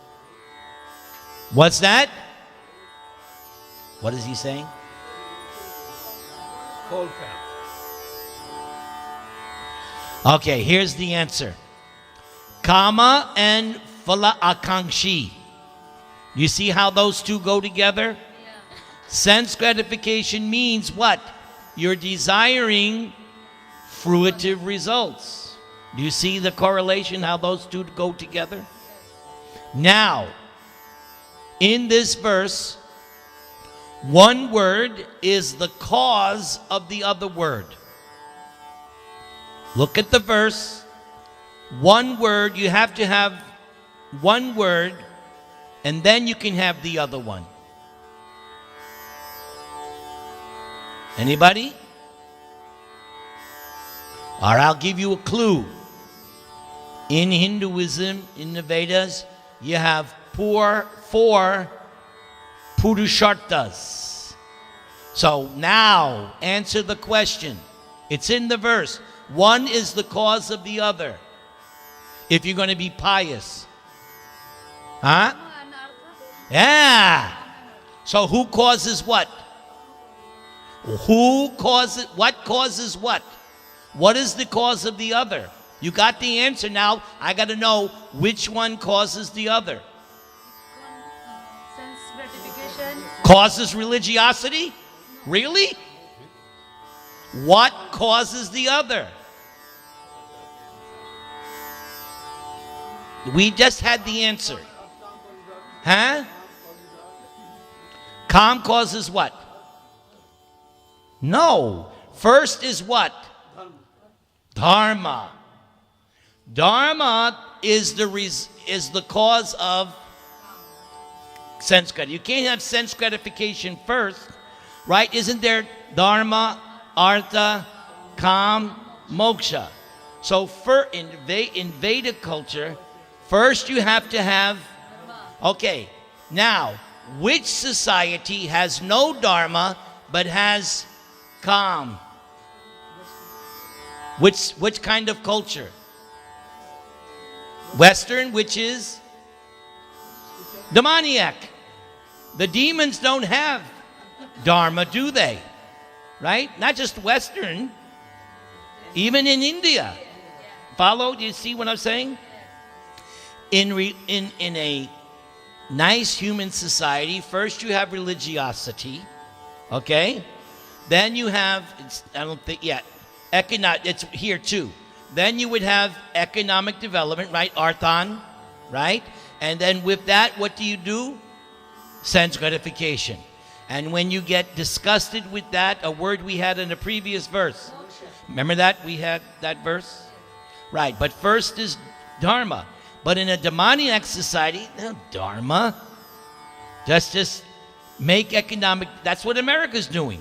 What's that? What is he saying? Whole cap. Okay, here's the answer. Kama and phala akangshi. You see how those two go together? Yeah. Sense gratification means what? You're desiring fruitive results. Do you see the correlation, how those two go together? Now, in this verse, one word is the cause of the other word. Look at the verse. One word, you have to have one word, and then you can have the other one. Anybody? Or I'll give you a clue. In Hinduism, in the Vedas, you have four Purusharthas. So now, answer the question. It's in the verse. One is the cause of the other. If you're going to be pious. Huh? Yeah. So who causes what? Who causes, what causes what? What is the cause of the other? You got the answer now. I got to know which one causes the other. Sense gratification. Causes religiosity? Really? What causes the other? We just had the answer. Huh? Kam causes what? No. First is what? Dharma. Dharma is the cause of sense gratification. You can't have sense gratification first, right? Isn't there dharma, artha, kam, moksha? So in Vedic culture, first you have to have, okay, now, which society has no dharma but has kam? Which kind of culture? Western, which is Demoniac. The demons don't have dharma, do they? Right? Not just Western, even in India. Follow? Do you see what I'm saying? In a nice human society, first you have religiosity, okay? Then you have, it's here too. Then you would have economic development, right? Arthan, right? And then with that, what do? Sense gratification. And when you get disgusted with that, a word we had in the previous verse. Remember that? We had that verse? Right, but first is dharma. But in a demoniac society, no dharma. Just make economic, that's what America's doing.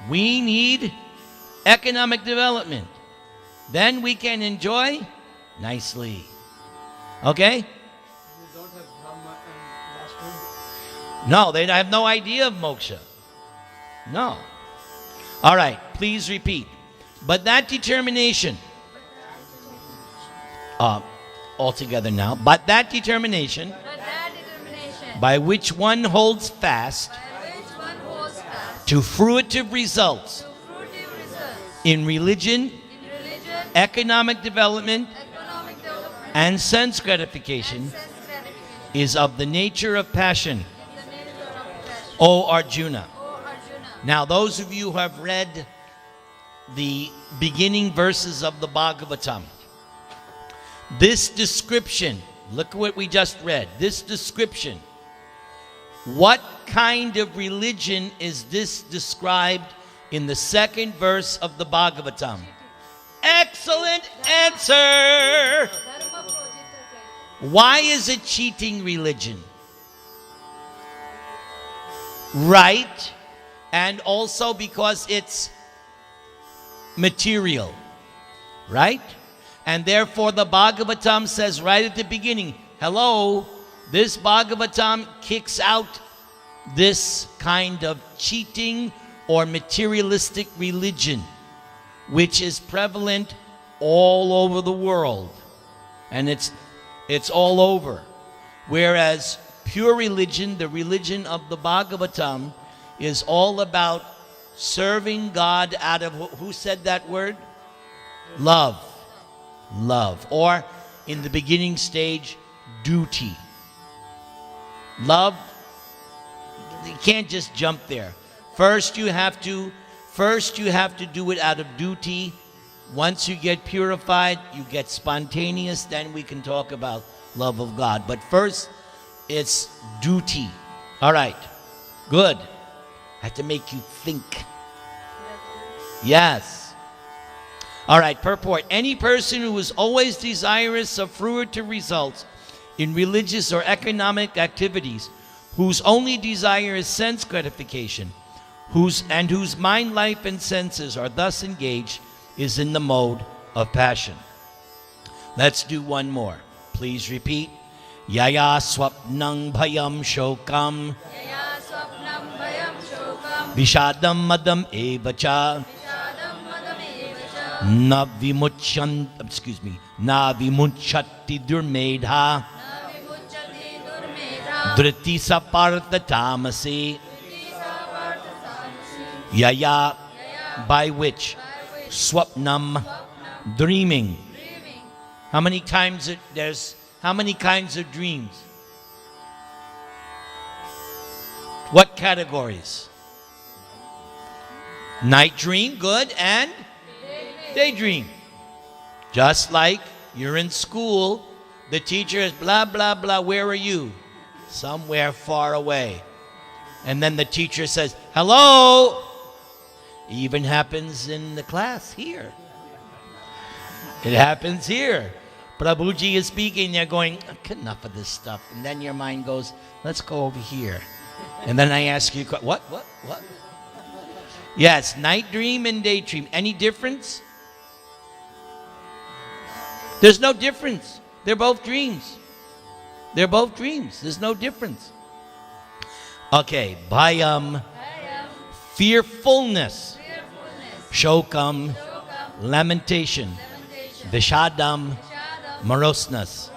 We need economic development. Then we can enjoy nicely. Okay? They don't have Brahma and last word. No, they have no idea of moksha. No. All right, please repeat. But that determination, all together now. But that determination, by which one holds fast to fruitive results in religion, economic development, and sense gratification, is of the nature of passion. O Arjuna. Now, those of you who have read the beginning verses of the Bhagavatam, this description, look at what we just read, this description, what kind of religion is this described in the second verse of the Bhagavatam? Excellent answer! Why is it cheating religion? Right, and also because it's material, right? And therefore the Bhagavatam says right at the beginning, hello, this Bhagavatam kicks out this kind of cheating or materialistic religion, which is prevalent all over the world. And it's all over. Whereas pure religion, the religion of the Bhagavatam, is all about serving God out of, who said that word? Love. Love. Or in the beginning stage, duty. Love, you can't just jump there. First you have to do it out of duty. Once you get purified, you get spontaneous, then we can talk about love of God. But first, it's duty. All right, good. I have to make you think. Yes. All right, purport. Any person who is always desirous of fruitive results in religious or economic activities, whose only desire is sense gratification, whose mind, life, and senses are thus engaged, is in the mode of passion. Let's do one more. Please repeat. Yaya swapnang bhayam shokam vishadam madam evacha na vimuchati durmedha driti sapartha tamasi. Yaya, by which? Swapnam, dreaming. How many kinds of dreams? What categories? Night dream, good, and daydream. Just like you're in school, the teacher is blah, blah, blah, where are you? Somewhere far away. And then the teacher says, hello. Even happens in the class here. It happens here. Prabhuji is speaking, they're going, enough of this stuff. And then your mind goes, let's go over here. And then I ask you, what? Yes, night dream and daydream. Any difference? There's no difference. They're both dreams. They're both dreams. There's no difference. Okay, bhayam, fearfulness. Shokam, lamentation. Vishadam, moroseness.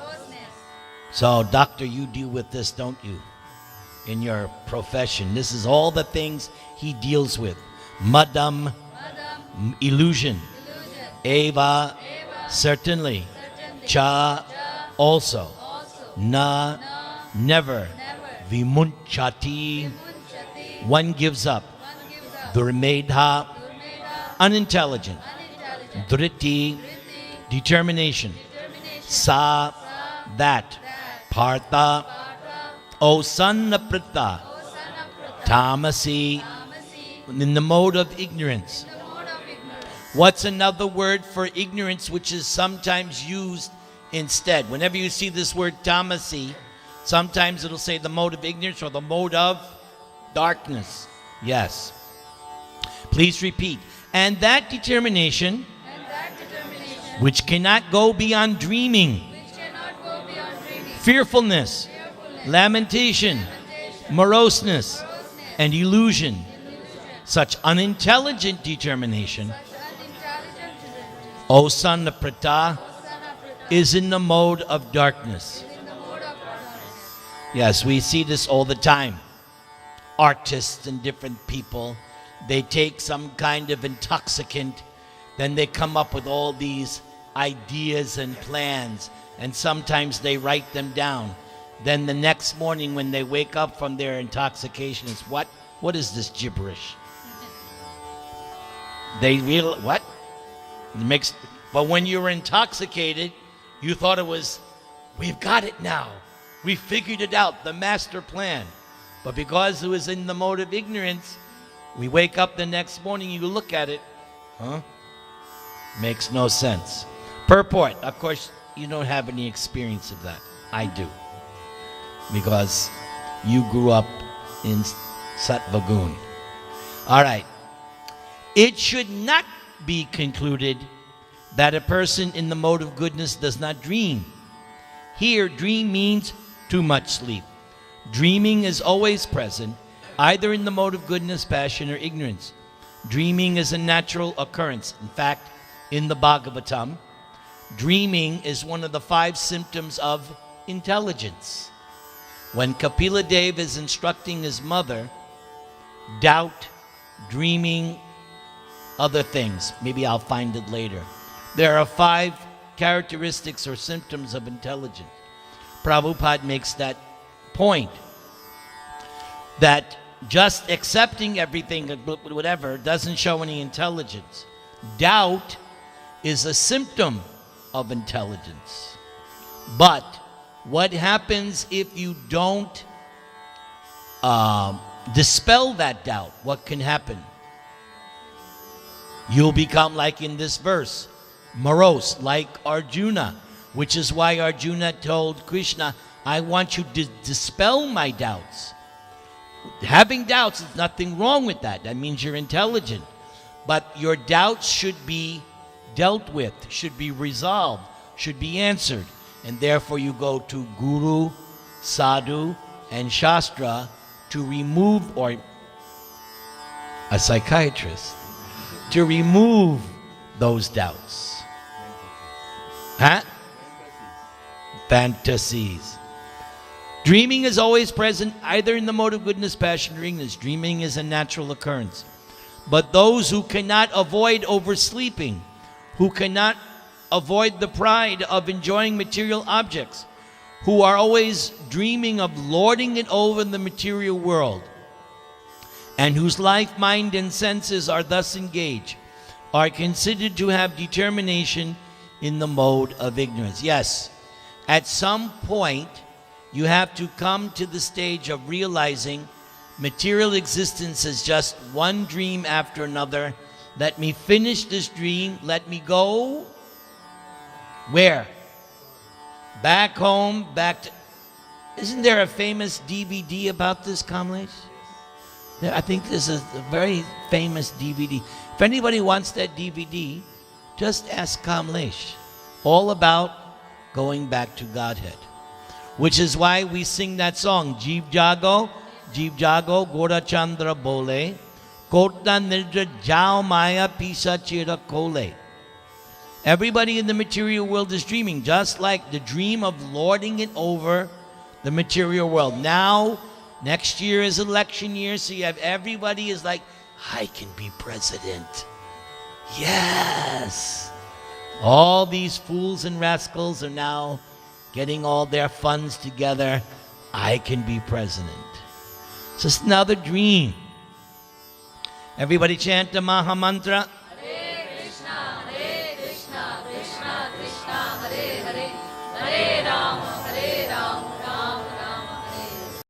So, doctor, you deal with this, don't you? In your profession. This is all the things he deals with. Madam, illusion. Eva, certainly. Cha, also. Na, never. Vimunchati, one gives up. Durmedha, unintelligent. Driti, determination. Sa, that. Partha, Osannaprita, Tamasi, in the mode of ignorance. What's another word for ignorance which is sometimes used instead? Whenever you see this word tamasi, sometimes it'll say the mode of ignorance or the mode of darkness. Yes. Please repeat. And that determination, which cannot go beyond dreaming, fearfulness, lamentation, moroseness, and illusion. Such unintelligent determination, Osannaprita, is in the mode of darkness. Yes, we see this all the time. Artists and different people, they take some kind of intoxicant, then they come up with all these ideas and plans, and sometimes they write them down. Then the next morning when they wake up from their intoxication, it's what? What is this gibberish? They real what? But when you were intoxicated, you thought it was, we've got it now. We figured it out, the master plan. But because it was in the mode of ignorance, we wake up the next morning, you look at it, makes no sense. Purport, of course, you don't have any experience of that. I do. Because you grew up in Sattvagun. All right. It should not be concluded that a person in the mode of goodness does not dream. Here, dream means too much sleep. Dreaming is always present, either in the mode of goodness, passion, or ignorance. Dreaming is a natural occurrence. In fact, in the Bhagavatam, dreaming is one of the 5 symptoms of intelligence. When Kapila Dev is instructing his mother, doubt, dreaming, other things. Maybe I'll find it later. There are 5 characteristics or symptoms of intelligence. Prabhupada makes that point, that just accepting everything, whatever, doesn't show any intelligence. Doubt is a symptom of intelligence. But what happens if you don't dispel that doubt? What can happen? You'll become like in this verse, morose, like Arjuna, which is why Arjuna told Krishna, I want you to dispel my doubts. Having doubts, there's nothing wrong with that. That means you're intelligent. But your doubts should be dealt with, should be resolved, should be answered. And therefore you go to Guru, Sadhu, and Shastra to remove, or a psychiatrist, to remove those doubts. Fantasies. Dreaming is always present, either in the mode of goodness, passion, or ignorance. Dreaming is a natural occurrence. But those who cannot avoid oversleeping, who cannot avoid the pride of enjoying material objects, who are always dreaming of lording it over the material world, and whose life, mind, and senses are thus engaged, are considered to have determination in the mode of ignorance. Yes, at some point, you have to come to the stage of realizing material existence is just one dream after another. Let me finish this dream. Let me go. Where? Back home, back to... Isn't there a famous DVD about this, Kamlesh? I think this is a very famous DVD. If anybody wants that DVD, just ask Kamlesh. All about going back to Godhead. Which is why we sing that song, Jeev Jago, Gora Chandra Bole, Kota Nidra Jao Maya Pisa Chira Kole. Everybody in the material world is dreaming, just like the dream of lording it over the material world. Now, next year is election year, so you have everybody is like, I can be president. Yes. All these fools and rascals are now getting all their funds together. I can be president. So it's another dream. Everybody chant the Maha Mantra.